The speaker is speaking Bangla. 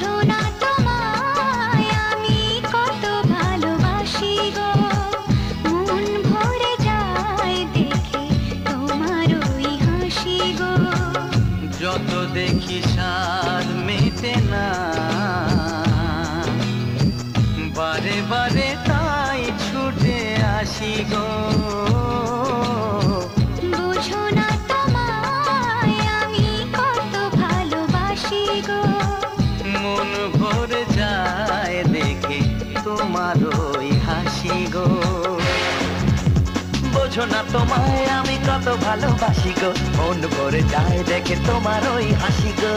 বোঝো না তোমায় আমি কত ভালোবাসি গো, মন ভরে যায় দেখে তোমার ওই হাসি গো। যত দেখি স্বাদ মেটে না, বারে বারে তাই ছুটে আসি গো। বোঝো না তোমায় আমি কত ভালোবাসি গো, মন ভরে যায় দেখে তোমার ওই হাসি গো। বোঝো না তোমায় আমি কত ভালোবাসি গো, মন ভরে যায় দেখে তোমার ওই হাসি গো।